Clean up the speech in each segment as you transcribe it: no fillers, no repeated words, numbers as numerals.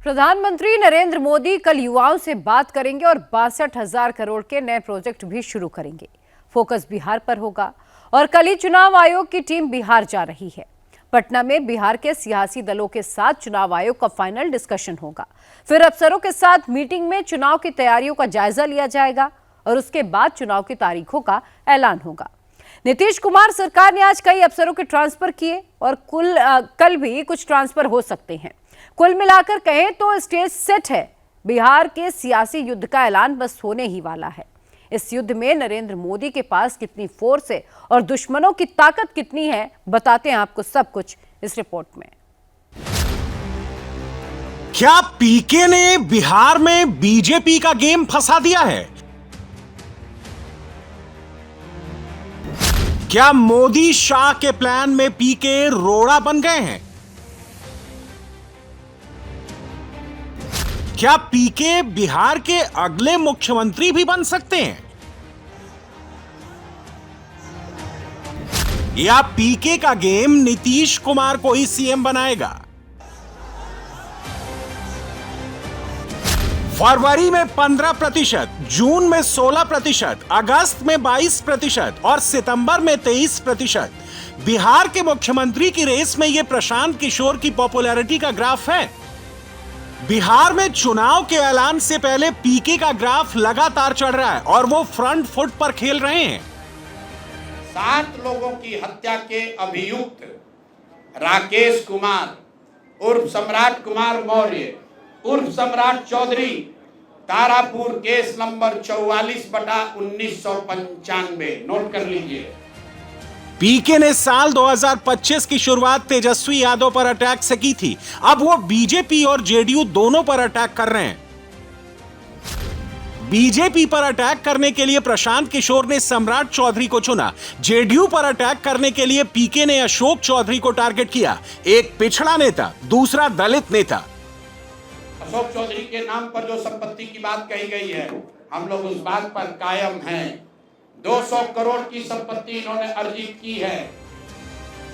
प्रधानमंत्री नरेंद्र मोदी कल युवाओं से बात करेंगे और 62,000 करोड़ के नए प्रोजेक्ट भी शुरू करेंगे। फोकस बिहार पर होगा और कल ही चुनाव आयोग की टीम बिहार जा रही है। पटना में बिहार के सियासी दलों के साथ चुनाव आयोग का फाइनल डिस्कशन होगा। फिर अफसरों के साथ मीटिंग में चुनाव की तैयारियों का जायजा लिया जाएगा और उसके बाद चुनाव की तारीखों का ऐलान होगा। नीतीश कुमार सरकार ने आज कई अफसरों के ट्रांसफर किए और कल भी कुछ ट्रांसफर हो सकते हैं। कुल मिलाकर कहें तो स्टेज सेट है। बिहार के सियासी युद्ध का ऐलान बस होने ही वाला है। इस युद्ध में नरेंद्र मोदी के पास कितनी फोर्स है और दुश्मनों की ताकत कितनी है, बताते हैं आपको सब कुछ इस रिपोर्ट में। क्या पीके ने बिहार में बीजेपी का गेम फंसा दिया है? क्या मोदी शाह के प्लान में पीके रोड़ा बन गए हैं? क्या पीके बिहार के अगले मुख्यमंत्री भी बन सकते हैं? या पीके का गेम नीतीश कुमार को ही सीएम बनाएगा? फरवरी में 15%, जून में 16%, अगस्त में 22% और सितंबर में 23%। बिहार के मुख्यमंत्री की रेस में यह प्रशांत किशोर की पॉपुलैरिटी का ग्राफ है। बिहार में चुनाव के ऐलान से पहले पीके का ग्राफ लगातार चढ़ रहा है और वो फ्रंट फुट पर खेल रहे हैं। 7 लोगों की हत्या के अभियुक्त राकेश कुमार उर्फ सम्राट कुमार मौर्य उर्फ Samrat Choudhary, Tarapur case number 44/1995, note कर लीजिए। पीके ने साल 2025 की शुरुआत तेजस्वी यादव पर अटैक से की थी। अब वो बीजेपी और जेडीयू दोनों पर अटैक कर रहे हैं। बीजेपी पर अटैक करने के लिए प्रशांत किशोर ने सम्राट चौधरी को चुना। जेडीयू पर अटैक करने के लिए पीके ने अशोक चौधरी को टारगेट किया, एक पिछड़ा नेता, दूसरा दलित नेता। अशोक चौधरी के नाम पर जो संपत्ति की बात कही गई है, हम लोग उस बात पर कायम हैं। 200 करोड़ की संपत्ति इन्होंने अर्जित की है।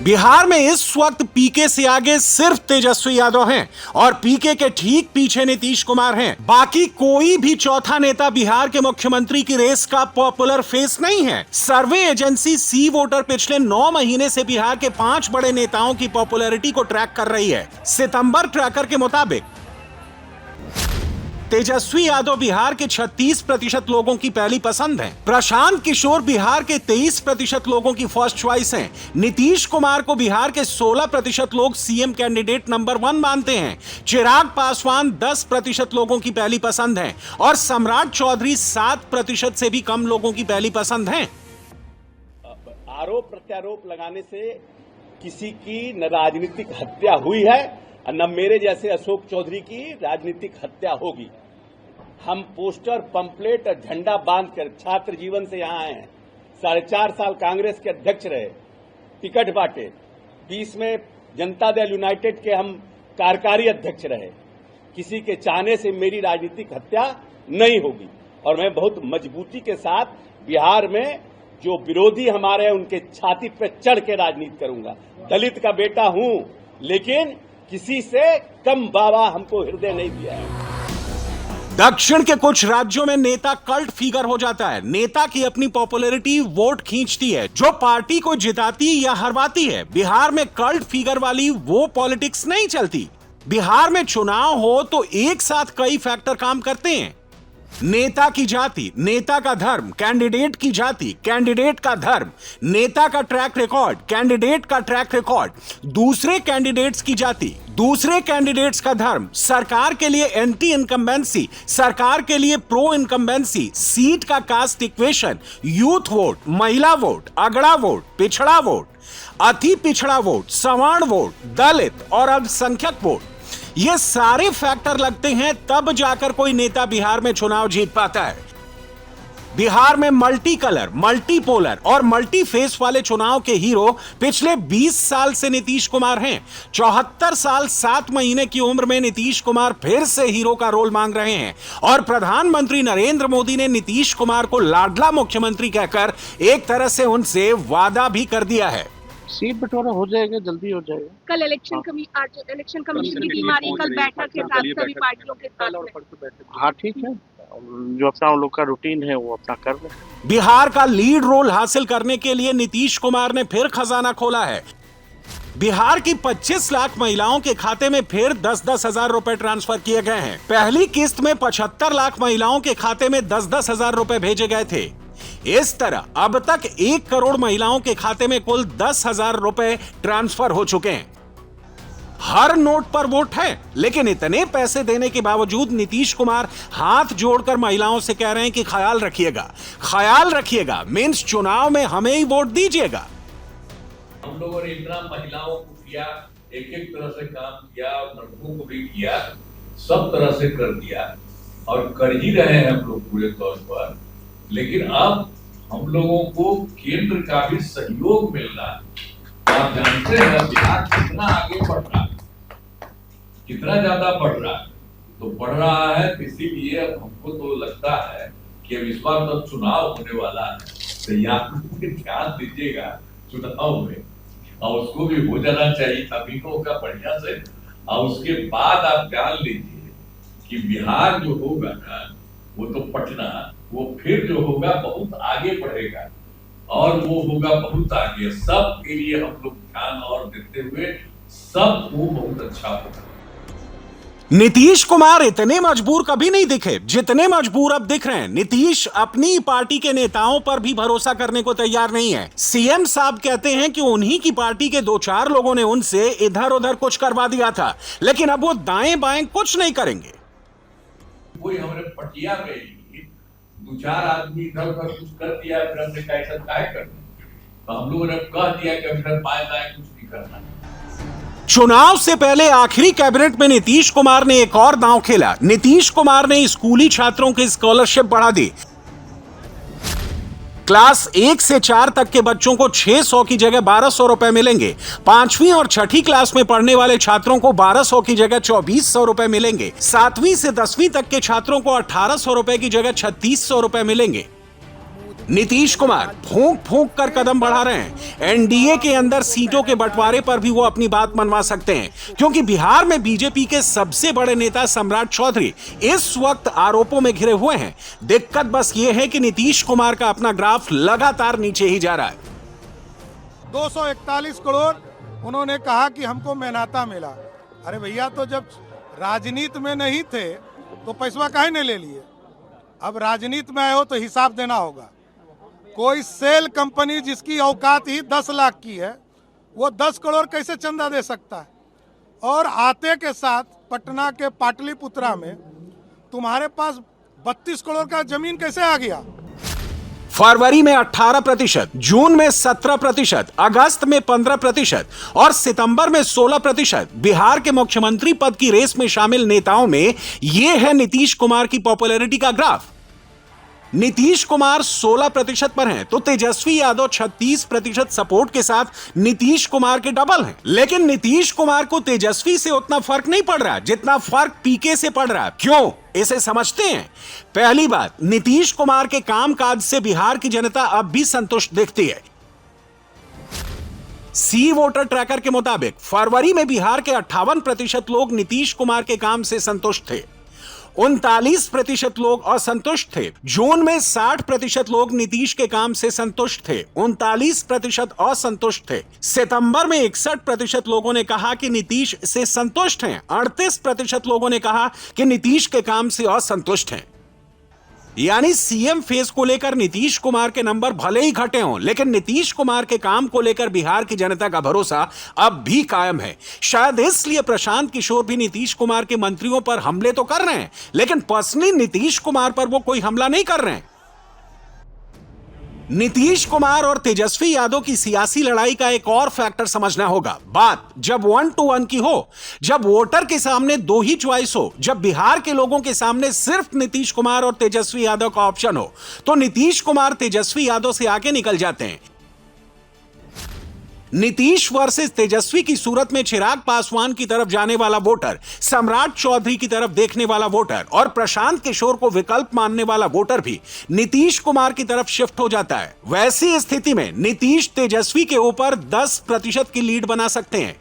बिहार में इस वक्त पीके से आगे सिर्फ तेजस्वी यादव हैं और पीके के ठीक पीछे नीतीश कुमार हैं। बाकी कोई भी चौथा नेता बिहार के मुख्यमंत्री की रेस का पॉपुलर फेस नहीं है। सर्वे एजेंसी सी वोटर पिछले 9 महीने से बिहार के 5 बड़े नेताओं की पॉपुलैरिटी को ट्रैक कर रही है। सितंबर ट्रैकर के मुताबिक तेजस्वी यादव बिहार के 36% लोगों की पहली पसंद है। प्रशांत किशोर बिहार के 23% लोगों की फर्स्ट चॉइस हैं। नीतीश कुमार को बिहार के 16% लोग सीएम कैंडिडेट नंबर 1 मानते हैं। चिराग पासवान 10% लोगों की पहली पसंद है और सम्राट चौधरी 7% से भी कम लोगों की पहली पसंद है। आरोप प्रत्यारोप लगाने से किसी की न राजनीतिक हत्या हुई है और न मेरे जैसे अशोक चौधरी की राजनीतिक हत्या होगी। हम पोस्टर, पंपलेट और झंडा बांधकर छात्र जीवन से यहां आए हैं। 4.5 साल कांग्रेस के अध्यक्ष रहे, टिकट बांटे। 20 में जनता दल यूनाइटेड के हम कार्यकारी अध्यक्ष रहे। किसी के चाहने से मेरी राजनीतिक हत्या नहीं होगी और मैं बहुत मजबूती के साथ बिहार में जो विरोधी हमारे हैं उनके छाती पर चढ़ के राजनीति करूंगा। दलित का बेटा हूं, लेकिन किसी से कम बाबा हमको हृदय नहीं दिया है। दक्षिण के कुछ राज्यों में नेता कल्ट फिगर हो जाता है। नेता की अपनी पॉपुलैरिटी वोट खींचती है जो पार्टी को जिताती या हरवाती है। बिहार में कल्ट फिगर वाली वो पॉलिटिक्स नहीं चलती। बिहार में चुनाव हो तो एक साथ कई फैक्टर काम करते हैं। नेता की जाति, नेता का धर्म, कैंडिडेट की जाति, कैंडिडेट का धर्म, नेता का ट्रैक रिकॉर्ड, कैंडिडेट का ट्रैक रिकॉर्ड, दूसरे कैंडिडेट्स की जाति, दूसरे कैंडिडेट्स का धर्म, सरकार के लिए एंटी इनकम्बेंसी, सरकार के लिए प्रो इनकम्बेंसी, सीट का कास्ट इक्वेशन, यूथ वोट, महिला वोट, अगड़ा वोट, पिछड़ा वोट, अति पिछड़ा वोट, सवर्ण वोट, दलित और अल्पसंख्यक वोट। ये सारे फैक्टर लगते हैं तब जाकर कोई नेता बिहार में चुनाव जीत पाता है। बिहार में मल्टी कलर, मल्टी पोलर और मल्टी फेस वाले चुनाव के हीरो पिछले 20 साल से नीतीश कुमार हैं। 74 साल 7 महीने की उम्र में नीतीश कुमार फिर से हीरो का रोल मांग रहे हैं और प्रधानमंत्री नरेंद्र मोदी ने नीतीश कुमार को लाडला मुख्यमंत्री कहकर एक तरह से उनसे वादा भी कर दिया है। सीट बंटवारा हो जाएगा, जल्दी हो जाएगा। कल इलेक्शन कमीशन की टीम आ रही, कल बैठक है साथ सभी पार्टियों के साथ में। हाँ ठीक है, जो अपना उन लोग का रूटीन है वो अपना कर रहे हैं। बिहार का लीड रोल हासिल करने के लिए नीतीश कुमार ने फिर खजाना खोला है। बिहार की 25 लाख महिलाओं के खाते में फिर 10-10 हजार रुपए ट्रांसफर किए गए हैं। पहली किस्त में 75 लाख महिलाओं के खाते में 10-10 हजार रुपए भेजे गए थे। इस तरह अब तक 1 करोड़ महिलाओं के खाते में कुल 10,000 रुपए ट्रांसफर हो चुके हैं। हर नोट पर वोट है, लेकिन इतने पैसे देने के बावजूद नीतीश कुमार हाथ जोड़कर महिलाओं से कह रहे हैं कि ख्याल रखिएगा, मीन्स चुनाव में हमें ही वोट दीजिएगा। हम लोगों ने इतना महिलाओं को किया, एक तरह से काम किया और मर्दों को भी किया, सब तरह से कर दिया और कर ही रहे हैं हम लोग पूरे तौर पर। लेकिन अब हम लोगों को केंद्र का भी सहयोग मिल रहा है। आप जानते हैं बिहार कितना आगे बढ़ रहा है, कितना ज्यादा बढ़ रहा है, तो बढ़ रहा है। इसीलिए हमको तो लगता है कि अब इस बार जब चुनाव होने वाला है तो यहाँ ध्यान दीजिएगा चुनाव में, और उसको भी हो जाना चाहिए अभी होगा बढ़िया से। और उसके बाद आप जान लीजिए कि बिहार जो होगा ना, वो तो पटना, वो फिर जो होगा बहुत आगे बढ़ेगा और वो होगा बहुत आगे। सब के लिए हम लोग ध्यान और देते हुए सब वो बहुत अच्छा होगा। नीतीश कुमार इतने मजबूर कभी नहीं दिखे जितने मजबूर अब दिख रहे हैं। नीतीश अपनी पार्टी के नेताओं पर भी भरोसा करने को तैयार नहीं है। सीएम साहब कहते हैं कि उन्हीं की पार्टी के 2-4 लोगों ने उनसे इधर उधर कुछ करवा दिया था, लेकिन अब वो दाएं बाएं कुछ नहीं करेंगे। कोई हमारे पटिया में 2-4 आदमी इधर उधर कुछ कर दिया, फिर हमने कहा ऐसा क्या करना, तो हम लोगों ने कह दिया कि इधर बाएं दाएं कुछ नहीं करना। चुनाव से पहले आखिरी कैबिनेट में नीतीश कुमार ने एक और दांव खेला। नीतीश कुमार ने स्कूली छात्रों की स्कॉलरशिप बढ़ा दी। क्लास 1 से 4 तक के बच्चों को 600 की जगह 1200 रुपए मिलेंगे। 5वीं और 6ठी क्लास में पढ़ने वाले छात्रों को 1200 की जगह 2400 रुपए मिलेंगे। 7वीं से 10वीं तक के छात्रों को 1800 रुपए की जगह 3600 रुपए मिलेंगे। नीतीश कुमार फूंक फूंक कर कदम बढ़ा रहे हैं। एनडीए के अंदर सीटों के बंटवारे पर भी वो अपनी बात मनवा सकते हैं, क्योंकि बिहार में बीजेपी के सबसे बड़े नेता सम्राट चौधरी इस वक्त आरोपों में घिरे हुए हैं। दिक्कत बस ये है कि नीतीश कुमार का अपना ग्राफ लगातार नीचे ही जा रहा है। 241 करोड़ उन्होंने कहा कि हमको मेहनता मिला। अरे भैया, तो जब राजनीति में नहीं थे तो पैसा काहे नहीं ले लिए? अब राजनीति में आए हो तो हिसाब देना होगा। कोई सेल कंपनी जिसकी औकात ही 10 लाख की है, वो 10 करोड़ कैसे चंदा दे सकता है? और आते के साथ पटना के पाटलिपुत्रा में तुम्हारे पास 32 करोड़ का जमीन कैसे आ गया? फरवरी में 18%, जून में 17%, अगस्त में 15% और सितंबर में 16%। बिहार के मुख्यमंत्री पद की रेस में शामिल नेताओं में यह है नीतीश कुमार की पॉपुलैरिटी का ग्राफ। नीतीश कुमार 16% पर हैं, तो तेजस्वी यादव 36% सपोर्ट के साथ नीतीश कुमार के डबल हैं। लेकिन नीतीश कुमार को तेजस्वी से उतना फर्क नहीं पड़ रहा जितना फर्क पीके से पड़ रहा है। क्यों? इसे समझते हैं। पहली बात, नीतीश कुमार के कामकाज से बिहार की जनता अब भी संतुष्ट दिखती है। सी वोटर ट्रैकर के मुताबिक फरवरी में बिहार के 58% लोग नीतीश कुमार के काम से संतुष्ट थे, 39% लोग असंतुष्ट थे। जून में 60% लोग नीतीश के काम से संतुष्ट थे, 39% असंतुष्ट थे। सितंबर में 61% लोगों ने कहा कि नीतीश से संतुष्ट हैं, 38% लोगों ने कहा कि नीतीश के काम से असंतुष्ट हैं। यानी सीएम फेज को लेकर नीतीश कुमार के नंबर भले ही घटे हों, लेकिन नीतीश कुमार के काम को लेकर बिहार की जनता का भरोसा अब भी कायम है। शायद इसलिए प्रशांत किशोर भी नीतीश कुमार के मंत्रियों पर हमले तो कर रहे हैं, लेकिन पर्सनली नीतीश कुमार पर वो कोई हमला नहीं कर रहे हैं। नीतीश कुमार और तेजस्वी यादव की सियासी लड़ाई का एक और फैक्टर समझना होगा। बात जब 1 to 1 की हो, जब वोटर के सामने 2 ही चॉइस हो, जब बिहार के लोगों के सामने सिर्फ नीतीश कुमार और तेजस्वी यादव का ऑप्शन हो, तो नीतीश कुमार तेजस्वी यादव से आगे निकल जाते हैं। नीतीश वर्सेस तेजस्वी की सूरत में चिराग पासवान की तरफ जाने वाला वोटर, सम्राट चौधरी की तरफ देखने वाला वोटर और प्रशांत किशोर को विकल्प मानने वाला वोटर भी नीतीश कुमार की तरफ शिफ्ट हो जाता है। वैसी स्थिति में नीतीश तेजस्वी के ऊपर 10% की लीड बना सकते हैं।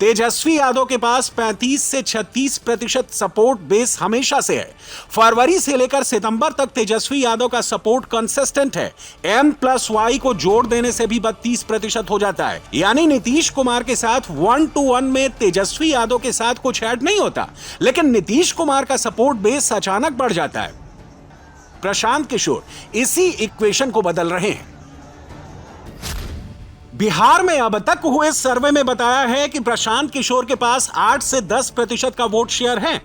तेजस्वी यादव के पास 35 से 36% सपोर्ट बेस हमेशा से है। फरवरी से लेकर सितंबर तक तेजस्वी यादव का सपोर्ट कंसिस्टेंट है। M+Y को जोड़ देने से भी 32% हो जाता है। यानी नीतीश कुमार के साथ 1-to-1 में तेजस्वी यादव के साथ कुछ ऐड नहीं होता, लेकिन नीतीश कुमार का सपोर्ट बेस अचानक बढ़ जाता है। प्रशांत किशोर इसी इक्वेशन को बदल रहे हैं। बिहार में अब तक हुए सर्वे में बताया है कि प्रशांत किशोर के पास 8 से 10% का वोट शेयर है।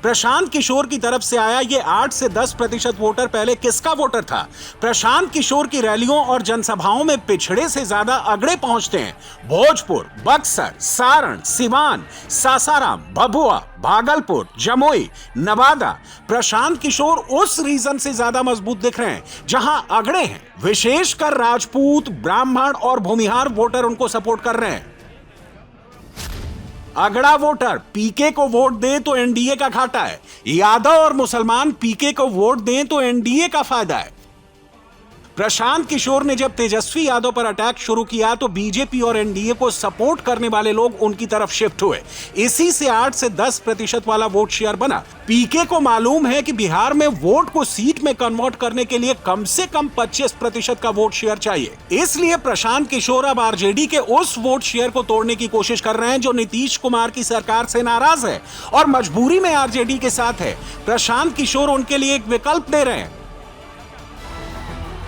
प्रशांत किशोर की तरफ से आया ये 8 से 10% वोटर पहले किसका वोटर था? प्रशांत किशोर की रैलियों और जनसभाओं में पिछड़े से ज्यादा अगड़े पहुंचते हैं। भोजपुर, बक्सर, सारण, सिवान, सासाराम, भभुआ, भागलपुर, जमुई, नवादा। प्रशांत किशोर उस रीजन से ज्यादा मजबूत दिख रहे हैं जहां अगड़े हैं। विशेषकर राजपूत, ब्राह्मण और भूमिहार वोटर उनको सपोर्ट कर रहे हैं। अगड़ा वोटर पीके को वोट दे तो एनडीए का घाटा है। यादव और मुसलमान पीके को वोट दें तो एनडीए का फायदा है। प्रशांत किशोर ने जब तेजस्वी यादव पर अटैक शुरू किया तो बीजेपी और एनडीए को सपोर्ट करने वाले लोग उनकी तरफ शिफ्ट हुए। इसी से 8 से 10% वाला वोट शेयर बना। पीके को मालूम है कि बिहार में वोट को सीट में कन्वर्ट करने के लिए कम से कम 25% का वोट शेयर चाहिए। इसलिए प्रशांत किशोर अब आरजेडी के उस वोट शेयर को तोड़ने की कोशिश कर रहे हैं जो नीतीश कुमार की सरकार से नाराज है और मजबूरी में आरजेडी के साथ है। प्रशांत किशोर उनके लिए एक विकल्प दे रहे हैं।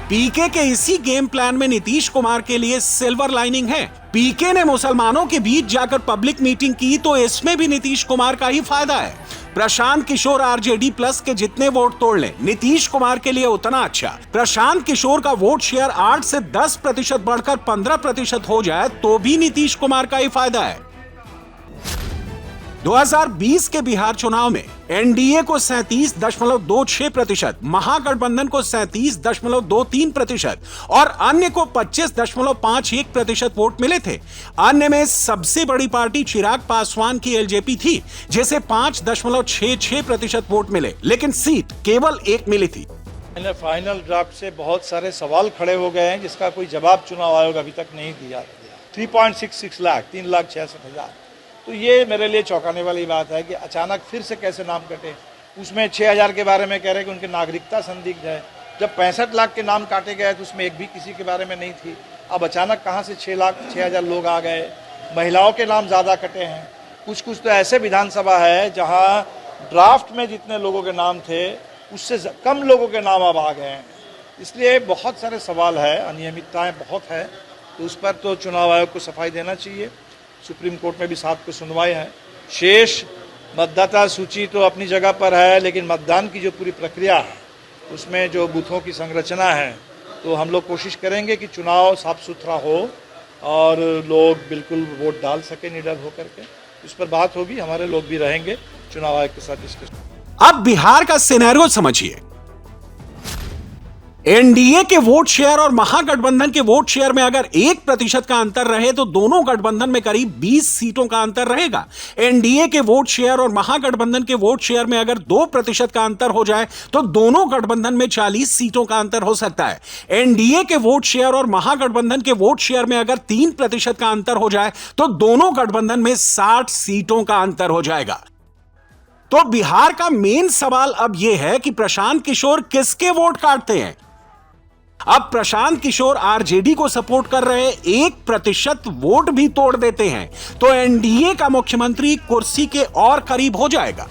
पीके के इसी गेम प्लान में नीतीश कुमार के लिए सिल्वर लाइनिंग है। पीके ने मुसलमानों के बीच जाकर पब्लिक मीटिंग की तो इसमें भी नीतीश कुमार का ही फायदा है। प्रशांत किशोर आरजेडी प्लस के जितने वोट तोड़ लें, नीतीश कुमार के लिए उतना अच्छा। प्रशांत किशोर का वोट शेयर 8 से 10% बढ़कर 15% हो जाए तो भी नीतीश कुमार का ही फायदा है। 2020 के बिहार चुनाव में एनडीए को 37.26%, महागठबंधन को 37.23% और अन्य को 25.51% वोट मिले थे। अन्य में सबसे बड़ी पार्टी चिराग पासवान की एलजेपी थी, जिसे 5.66% वोट मिले, लेकिन सीट केवल 1 मिली थी। फाइनल ड्राफ्ट से बहुत सारे सवाल खड़े हो गए हैं जिसका कोई जवाब चुनाव आयोग अभी तक नहीं दिया। 3.66 लाख, 3,66,000। तो ये मेरे लिए चौंकाने वाली बात है कि अचानक फिर से कैसे नाम कटे। उसमें 6,000 के बारे में कह रहे हैं कि उनकी नागरिकता संदिग्ध है। जब 65 लाख के नाम काटे गए तो उसमें एक भी किसी के बारे में नहीं थी। अब अचानक कहाँ से 6,000 लोग आ गए। महिलाओं के नाम ज़्यादा कटे हैं। कुछ तो ऐसे विधानसभा है जहाँ ड्राफ्ट में जितने लोगों के नाम थे उससे कम लोगों के नाम अब आ गए हैं। इसलिए बहुत सारे सवाल है, अनियमितताएँ बहुत है। तो उस पर तो चुनाव आयोग को सफाई देना चाहिए। सुप्रीम कोर्ट में भी 7 को सुनवाई है। शेष मतदाता सूची तो अपनी जगह पर है, लेकिन मतदान की जो पूरी प्रक्रिया है उसमें जो बूथों की संरचना है, तो हम लोग कोशिश करेंगे कि चुनाव साफ सुथरा हो और लोग बिल्कुल वोट डाल सके निडर होकर के। उस पर बात होगी, हमारे लोग भी रहेंगे चुनाव आयोग के साथ डिस्कशन। अब बिहार का सिनेरियो समझिए। एनडीए के वोट शेयर और महागठबंधन के वोट शेयर में अगर 1% का अंतर रहे तो दोनों गठबंधन में करीब 20 सीटों का अंतर रहेगा। एनडीए के वोट शेयर और महागठबंधन के वोट शेयर में अगर 2% का अंतर हो जाए तो दोनों गठबंधन में 40 सीटों का अंतर हो सकता है। एनडीए के वोट शेयर और महागठबंधन के वोट शेयर में अगर 3% का अंतर हो जाए तो दोनों गठबंधन में 60 सीटों का अंतर हो जाएगा। तो बिहार का मेन सवाल अब यह है कि प्रशांत किशोर किसके वोट काटते हैं। अब प्रशांत किशोर आरजेडी को सपोर्ट कर रहे 1% वोट भी तोड़ देते हैं तो एनडीए का मुख्यमंत्री कुर्सी के और करीब हो जाएगा।